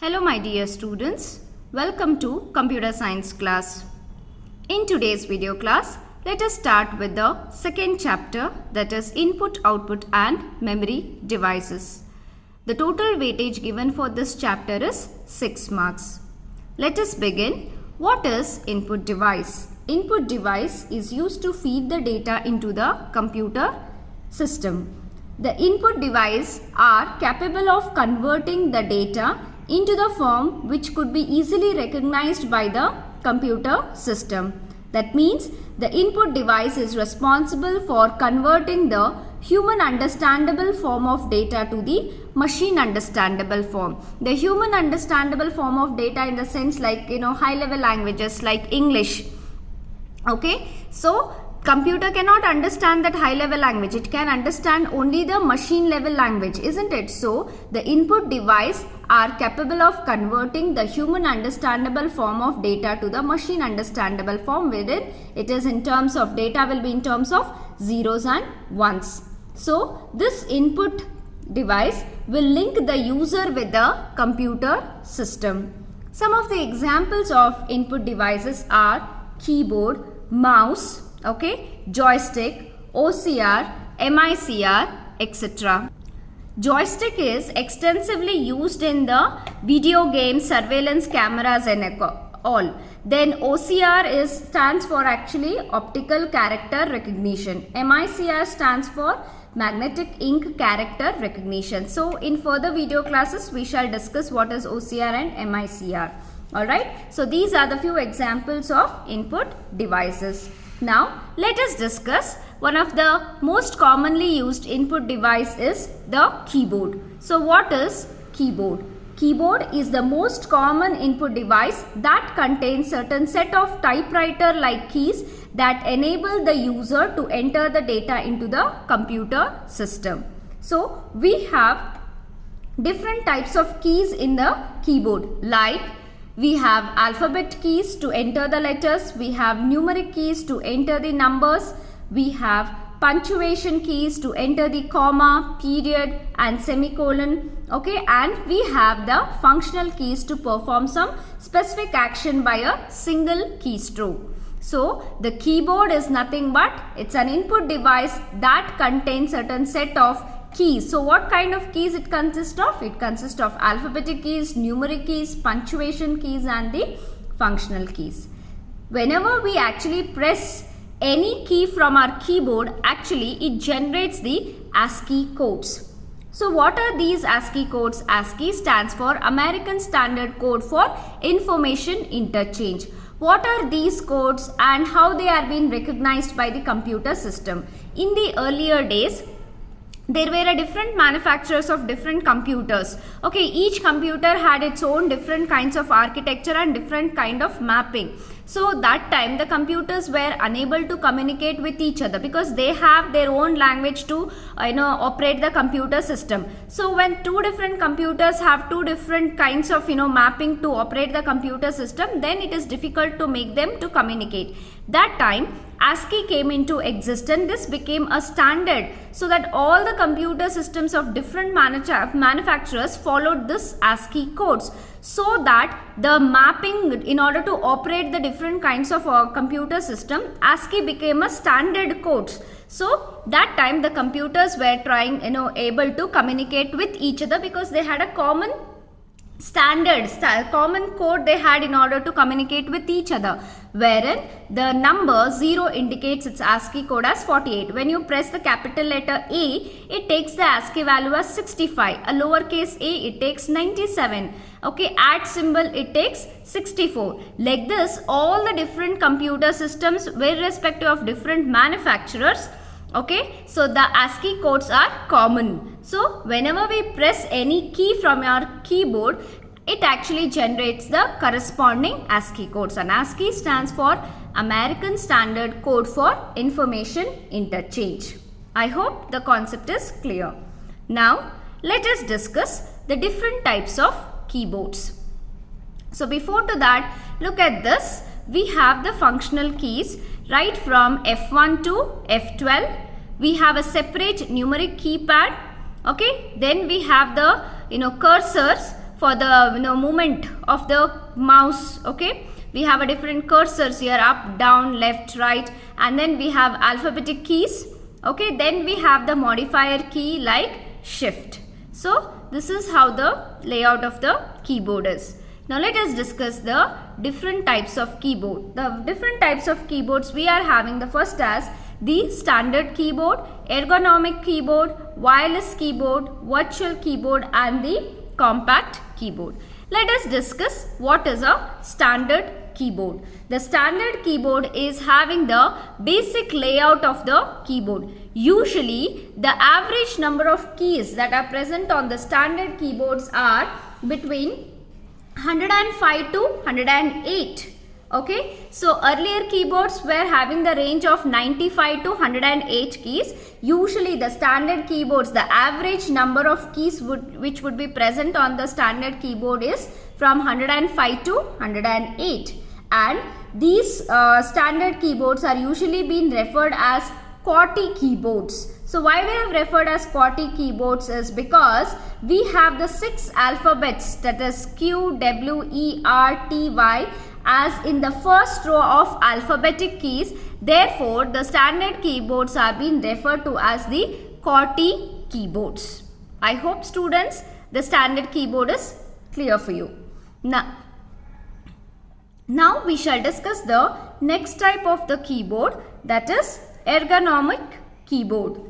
Hello my dear students, welcome to Computer Science class. In today's video class, let us start with the second chapter, that is Input, Output and Memory Devices. The total weightage given for this chapter is 6 marks. Let us begin. What is input device? Input device is used to feed the data into the computer system. The input device are capable of converting the data into the form which could be easily recognized by the computer system. That means the input device is responsible for converting the human understandable form of data to the machine understandable form. The human understandable form of data in the sense like high level languages like English. Okay, so computer cannot understand that high level language. It can understand only the machine level language, isn't it? So the input device are capable of converting the human understandable form of data to the machine understandable form, wherein it is in terms of data will be in terms of zeros and ones. So this input device will link the user with the computer system. Some of the examples of input devices are keyboard, mouse, joystick, OCR, MICR, etc. Joystick is extensively used in the video games, surveillance cameras and all. Then OCR stands for actually optical character recognition. MICR stands for magnetic ink character recognition. So in further video classes we shall discuss what is OCR and MICR. Alright, so these are the few examples of input devices. Now let us discuss one of the most commonly used input device is the keyboard. So what is keyboard? Keyboard is the most common input device that contains certain set of typewriter like keys that enable the user to enter the data into the computer system. So we have different types of keys in the keyboard, like we have alphabet keys to enter the letters, we have numeric keys to enter the numbers, we have punctuation keys to enter the comma, period and semicolon, and we have the functional keys to perform some specific action by a single keystroke. So the keyboard is nothing but it's an input device that contains certain set of keys. So what kind of keys it consists of? It consists of alphabetic keys, numeric keys, punctuation keys and the functional keys. Whenever we actually press any key from our keyboard, actually it generates the ASCII codes. So what are these ASCII codes? ASCII stands for American Standard Code for Information Interchange. What are these codes and how they are being recognized by the computer system? In the earlier days, there were different manufacturers of different computers. Each computer had its own different kinds of architecture and different kind of mapping. So that time the computers were unable to communicate with each other because they have their own language to operate the computer system. So when two different computers have two different kinds of mapping to operate the computer system, then it is difficult to make them to communicate. That time ASCII came into existence. This became a standard so that all the computer systems of different manufacturers followed this ASCII codes, so that the mapping in order to operate the different kinds of computer system, ASCII became a standard code. So that time the computers were trying able to communicate with each other because they had a common common code they had in order to communicate with each other, wherein the number 0 indicates its ASCII code as 48. When you press the capital letter A, it takes the ASCII value as 65. A lowercase a, it takes 97. At symbol, it takes 64. Like this, all the different computer systems, irrespective of different manufacturers, so the ASCII codes are common. So whenever we press any key from our keyboard, it actually generates the corresponding ASCII codes, and ASCII stands for American Standard Code for Information Interchange. I hope the concept is clear. Now let us discuss the different types of keyboards. So before to that, look at this. We have the functional keys right from F1 to F12. We have a separate numeric keypad. Then we have the cursors for the movement of the mouse. Okay, we have a different cursors here, up, down, left, right, and then we have alphabetic keys. Okay, then we have the modifier key like shift. So this is how the layout of the keyboard is. Now let us discuss the different types of keyboard. The different types of keyboards we are having, the first as the standard keyboard, ergonomic keyboard, wireless keyboard, virtual keyboard, and the compact keyboard. Let us discuss what is a standard keyboard. The standard keyboard is having the basic layout of the keyboard. Usually the average number of keys that are present on the standard keyboards are between 105 to 108. Okay, so earlier keyboards were having the range of 95 to 108 keys. Usually the standard keyboards, the average number of keys which would be present on the standard keyboard is from 105 to 108. And these standard keyboards are usually being referred as QWERTY keyboards. So why we have referred as QWERTY keyboards is because we have the 6 alphabets, that is Q, W, E, R, T, Y as in the first row of alphabetic keys. Therefore, the standard keyboards are being referred to as the QWERTY keyboards. I hope students the standard keyboard is clear for you. Now we shall discuss the next type of the keyboard, that is ergonomic keyboard.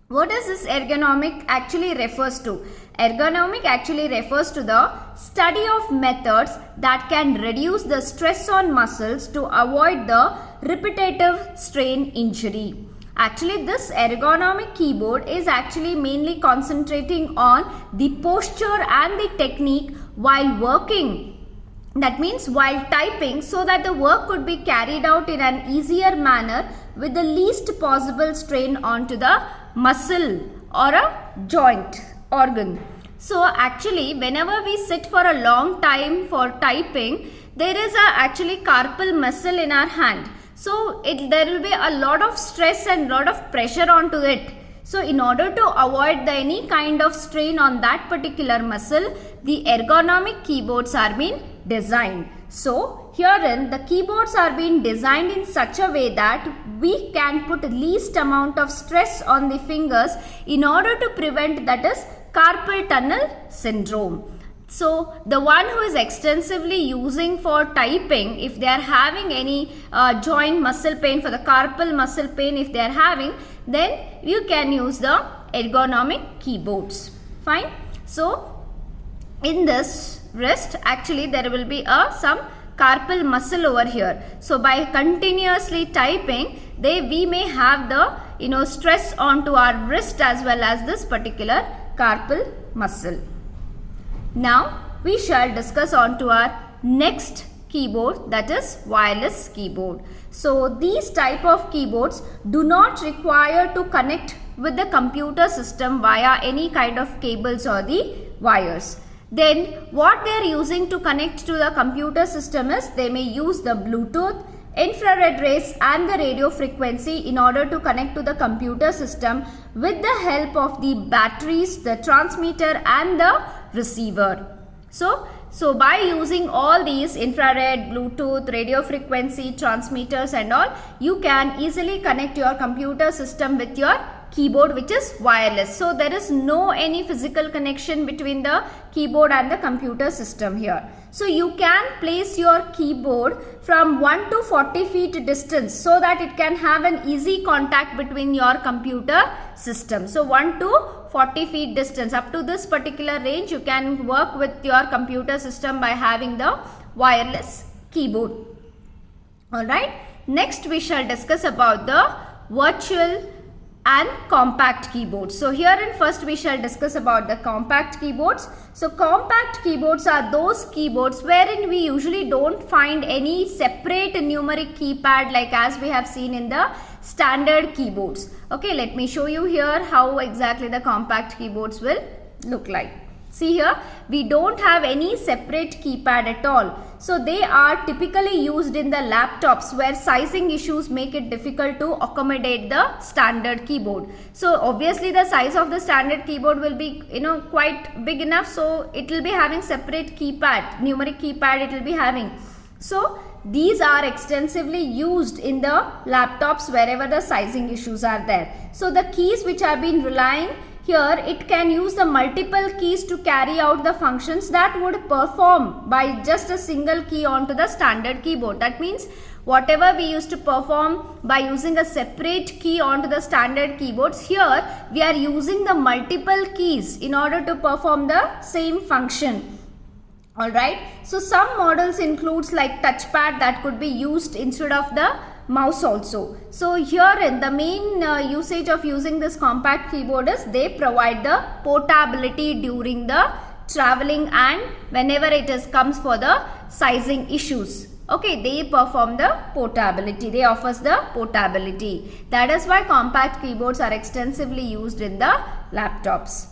What does this ergonomic actually refers to? Ergonomic actually refers to the study of methods that can reduce the stress on muscles to avoid the repetitive strain injury. Actually, this ergonomic keyboard is actually mainly concentrating on the posture and the technique while working. That means while typing, so that the work could be carried out in an easier manner with the least possible strain onto the muscle or a joint organ. So actually whenever we sit for a long time for typing, there is actually carpal muscle in our hand. So there will be a lot of stress and lot of pressure onto it. So in order to avoid any kind of strain on that particular muscle, the ergonomic keyboards are being designed. So herein the keyboards are being designed in such a way that we can put least amount of stress on the fingers in order to prevent, that is, carpal tunnel syndrome. So the one who is extensively using for typing, if they are having any joint muscle pain, for the carpal muscle pain if they are having, then you can use the ergonomic keyboards. Fine. So in this wrist actually there will be some carpal muscle over here. So by continuously typing, we may have the stress onto our wrist as well as this particular carpal muscle. Now we shall discuss on to our next keyboard, that is wireless keyboard. So these type of keyboards do not require to connect with the computer system via any kind of cables or the wires. Then what they are using to connect to the computer system is they may use the Bluetooth, infrared rays and the radio frequency in order to connect to the computer system with the help of the batteries, the transmitter and the receiver. So by using all these infrared, Bluetooth, radio frequency, transmitters and all, you can easily connect your computer system with your keyboard, which is wireless. So there is no any physical connection between the keyboard and the computer system here. So you can place your keyboard from 1 to 40 feet distance so that it can have an easy contact between your computer system. So 1 to 40 feet distance, up to this particular range you can work with your computer system by having the wireless keyboard. Alright, next we shall discuss about the virtual and compact keyboards. So herein first we shall discuss about the compact keyboards. So compact keyboards are those keyboards wherein we usually don't find any separate numeric keypad like as we have seen in the standard keyboards. Okay, let me show you here how exactly the compact keyboards will look like. See here, we don't have any separate keypad at all. So they are typically used in the laptops where sizing issues make it difficult to accommodate the standard keyboard. So obviously the size of the standard keyboard will be, quite big enough. So it will be having separate keypad, numeric keypad it will be having. So these are extensively used in the laptops wherever the sizing issues are there. So the keys which have been relying here, it can use the multiple keys to carry out the functions that would perform by just a single key onto the standard keyboard. That means whatever we used to perform by using a separate key onto the standard keyboards, here we are using the multiple keys in order to perform the same function. Alright, so some models includes like touchpad that could be used instead of the mouse also. So here in the main usage of using this compact keyboard is they provide the portability during the traveling and whenever it comes for the sizing issues. Okay, they perform the portability, they offers the portability. That is why compact keyboards are extensively used in the laptops.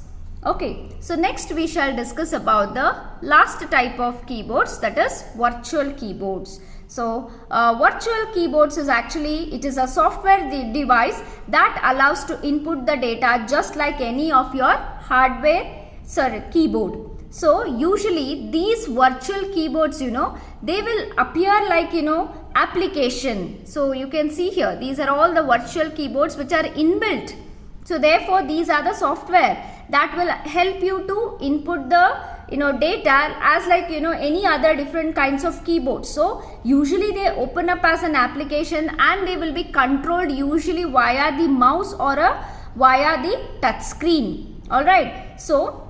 Okay, so next we shall discuss about the last type of keyboards, that is virtual keyboards. So virtual keyboards is actually, it is a software device that allows to input the data just like any of your hardware keyboard. So usually these virtual keyboards, they will appear like, application. So you can see here, these are all the virtual keyboards which are inbuilt. So therefore these are the software that will help you to input the data as like any other different kinds of keyboards. So usually they open up as an application and they will be controlled usually via the mouse or via the touch screen. Alright, so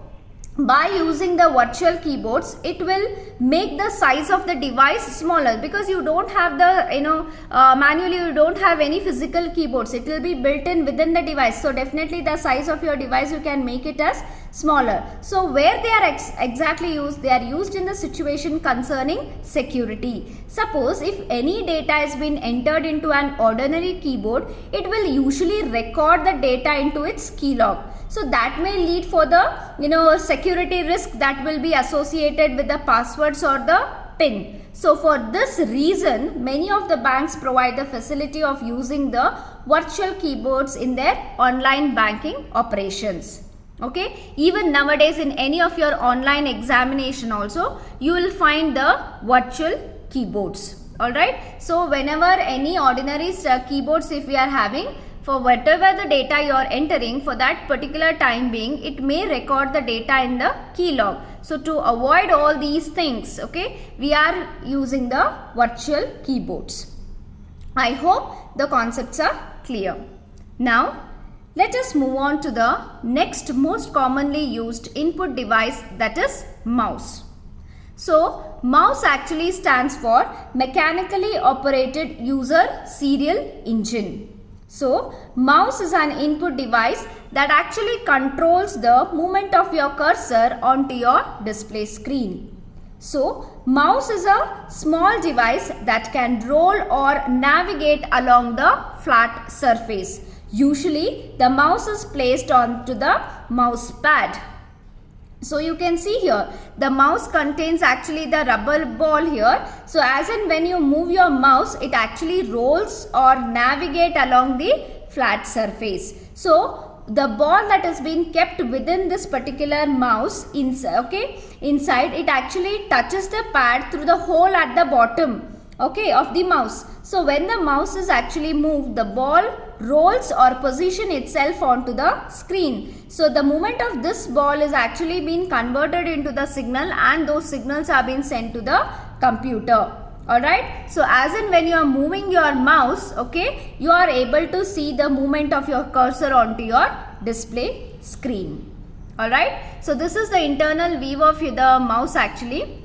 by using the virtual keyboards, it will make the size of the device smaller because you don't have the manually you don't have any physical keyboards. It will be built in within the device. So definitely the size of your device you can make it as smaller. So where they are exactly used, they are used in the situation concerning security. Suppose if any data has been entered into an ordinary keyboard, it will usually record the data into its keylog. So that may lead for the security risk that will be associated with the passwords or the PIN. So for this reason, many of the banks provide the facility of using the virtual keyboards in their online banking operations. Okay, even nowadays in any of your online examination also, you will find the virtual keyboards. Alright, so whenever any ordinary keyboards if we are having, for whatever the data you are entering for that particular time being, it may record the data in the keylog. So to avoid all these things, okay, we are using the virtual keyboards. I hope the concepts are clear. Now let us move on to the next most commonly used input device, that is mouse. So mouse actually stands for mechanically operated user serial engine. So mouse is an input device that actually controls the movement of your cursor onto your display screen. So mouse is a small device that can roll or navigate along the flat surface. Usually the mouse is placed onto the mouse pad. So you can see here the mouse contains actually the rubber ball here. So as in when you move your mouse, it actually rolls or navigate along the flat surface. So the ball that has been kept within this particular mouse inside, it actually touches the pad through the hole at the bottom, of the mouse. So when the mouse is actually moved, the ball rolls or position itself onto the screen. So the movement of this ball is actually being converted into the signal and those signals are being sent to the computer. Alright, so as in when you are moving your mouse, you are able to see the movement of your cursor onto your display screen. Alright, so this is the internal view of the mouse actually.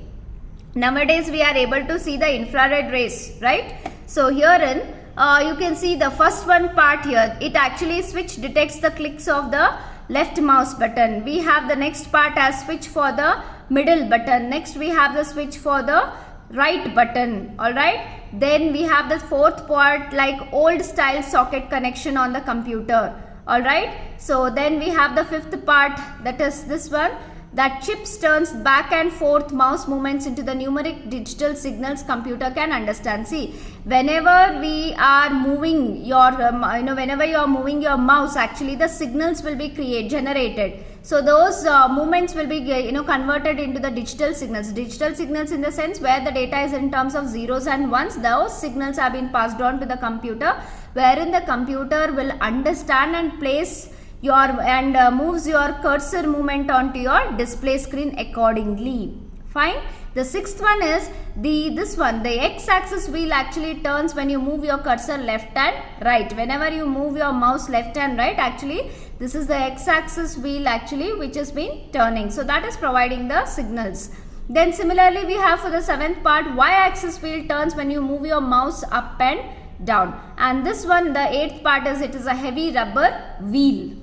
Nowadays we are able to see the infrared rays, right? So herein you can see the first one part here, it actually switch detects the clicks of the left mouse button. We have the next part as switch for the middle button. Next we have the switch for the right button. Alright, then we have the fourth part like old style socket connection on the computer. Alright, so then we have the fifth part, that is this one. that chips turns back and forth mouse movements into the numeric digital signals computer can understand. See, whenever we are moving your whenever you are moving your mouse, actually the signals will be generated. So those movements will be converted into the digital signals in the sense where the data is in terms of zeros and ones. Those signals have been passed on to the computer, wherein the computer will understand and place moves your cursor movement onto your display screen accordingly. Fine. The sixth one is the x-axis wheel actually turns when you move your cursor left and right. Whenever you move your mouse left and right, actually this is the x-axis wheel actually which has been turning. So that is providing the signals. Then similarly we have for the seventh part, y-axis wheel turns when you move your mouse up and down. And this one, the eighth part, is it is a heavy rubber wheel.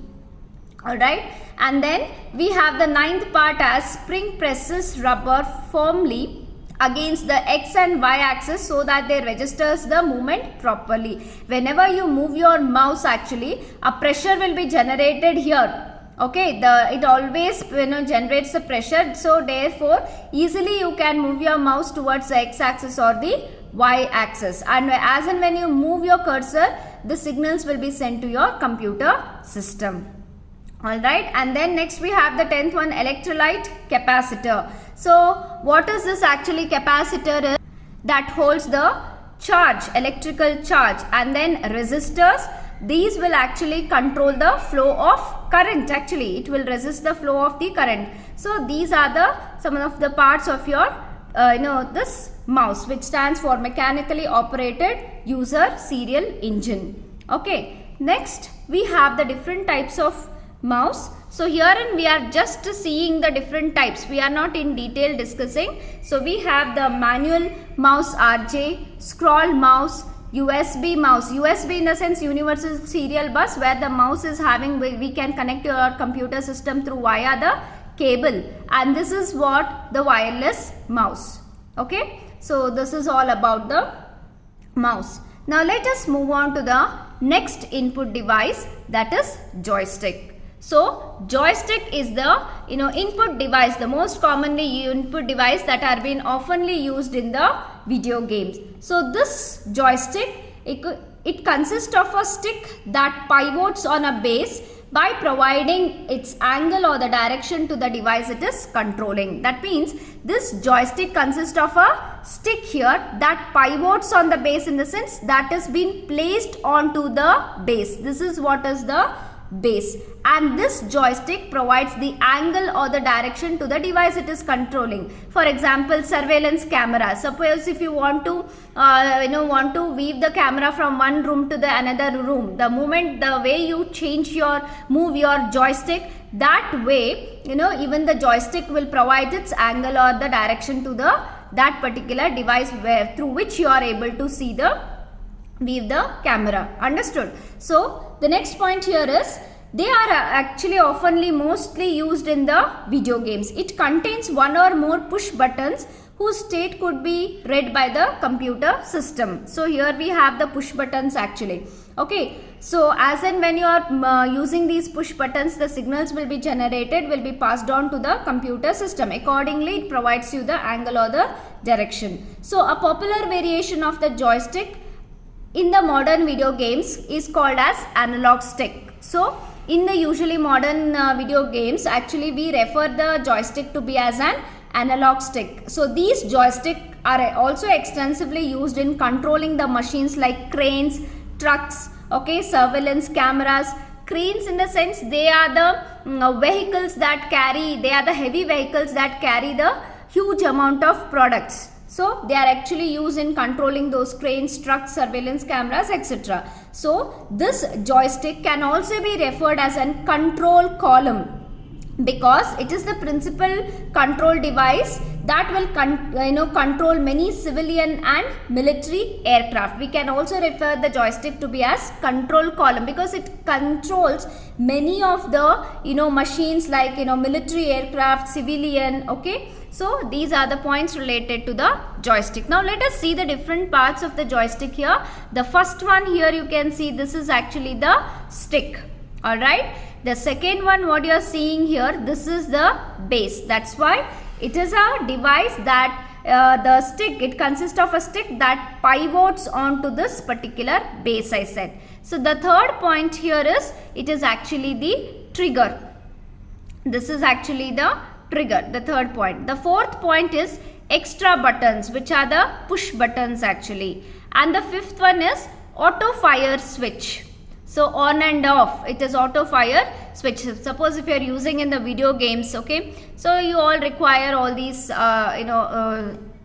Alright, and then we have the ninth part as spring presses rubber firmly against the x and y axis so that they registers the movement properly. Whenever you move your mouse, actually a pressure will be generated here. Okay, it always generates the pressure, so therefore easily you can move your mouse towards the x axis or the y axis, and as and when you move your cursor, the signals will be sent to your computer system. Alright, and then next we have the 10th one, electrolyte capacitor. So what is this actually? Capacitor is that holds the charge, electrical charge, and then resistors. These will actually control the flow of current. Actually it will resist the flow of the current. So these are some of the parts of your this mouse, which stands for mechanically operated user serial engine. Okay, next we have the different types of mouse. So herein we are just seeing the different types. We are not in detail discussing. So we have the manual mouse RJ, scroll mouse, USB mouse. USB in the sense universal serial bus, where the mouse is having, we can connect to our computer system through via the cable, and this is what the wireless mouse. Okay, so this is all about the mouse. Now let us move on to the next input device, that is joystick. So joystick is the input device, the most commonly input device that are being oftenly used in the video games. So this joystick, it consists of a stick that pivots on a base by providing its angle or the direction to the device it is controlling. That means this joystick consists of a stick here that pivots on the base, in the sense that is being placed onto the base. This is what is the base, and this joystick provides the angle or the direction to the device it is controlling. For example, surveillance camera. Suppose if you want to weave the camera from one room to the another room, the way you move your joystick, that way even the joystick will provide its angle or the direction to that particular device through which you are able to weave the camera. Understood? So the next point here is, they are actually mostly used in the video games. It contains one or more push buttons whose state could be read by the computer system. So here we have the push buttons actually. Okay, so as and when you are using these push buttons, the signals will be generated, will be passed on to the computer system. Accordingly, it provides you the angle or the direction. So a popular variation of the joystick in the modern video games is called as analog stick. So in the usually modern video games, actually we refer the joystick to be as an analog stick. So these joysticks are also extensively used in controlling the machines like cranes, trucks, okay, surveillance cameras. Cranes, in the sense they are the vehicles that carry, they are the heavy vehicles that carry the huge amount of products. So they are actually used in controlling those cranes, trucks, surveillance cameras, etc. So this joystick can also be referred as a control column, because it is the principal control device that will control many civilian and military aircraft. We can also refer the joystick to be as control column, because it controls many of the machines like military aircraft, civilian. Okay, so these are the points related to the joystick. Now let us see the different parts of the joystick here. The first one here, you can see this is actually the stick. Alright, the second one what you are seeing here, this is the base. That's why it is a device that the stick, it consists of a stick that pivots onto this particular base, I said. So the third point here is, it is actually the trigger. This is actually the trigger, the third point. The fourth point is extra buttons, which are the push buttons actually. And the fifth one is auto fire switch. So on and off, it is auto fire switch. Suppose if you are using in the video games, okay, so you all require all these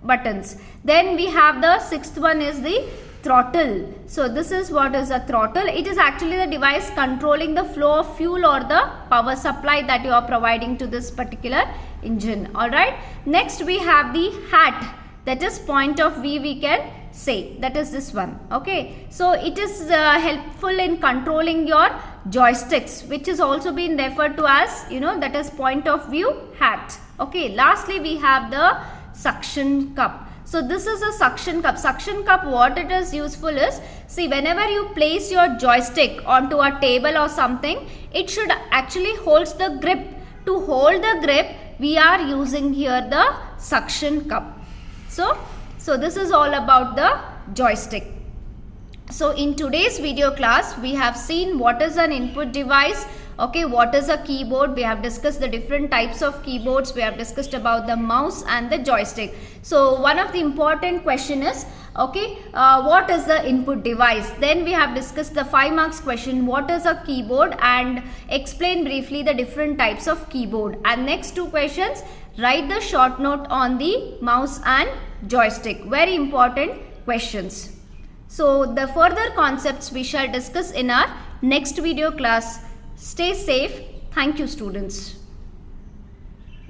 buttons. Then we have the sixth one is the throttle. So this is what is a throttle. It is actually the device controlling the flow of fuel or the power supply that you are providing to this particular engine. Alright, next we have the hat, that is point of view, we can say, that is this one. Okay, so it is helpful in controlling your joysticks, which is also been referred to as, that is point of view hat. Okay, lastly we have the suction cup. So this is a suction cup. Suction cup, what it is useful is, see, whenever you place your joystick onto a table or something, it should actually holds the grip. To hold the grip, we are using here the suction cup. So this is all about the joystick. So in today's video class, we have seen what is an input device. Okay, what is a keyboard? We have discussed the different types of keyboards. We have discussed about the mouse and the joystick. So one of the important question is, okay, what is the input device? Then we have discussed the 5 marks question, what is a keyboard, and explain briefly the different types of keyboard. And next 2 questions, write the short note on the mouse and joystick. Very important questions. So the further concepts we shall discuss in our next video class. Stay safe. Thank you, students.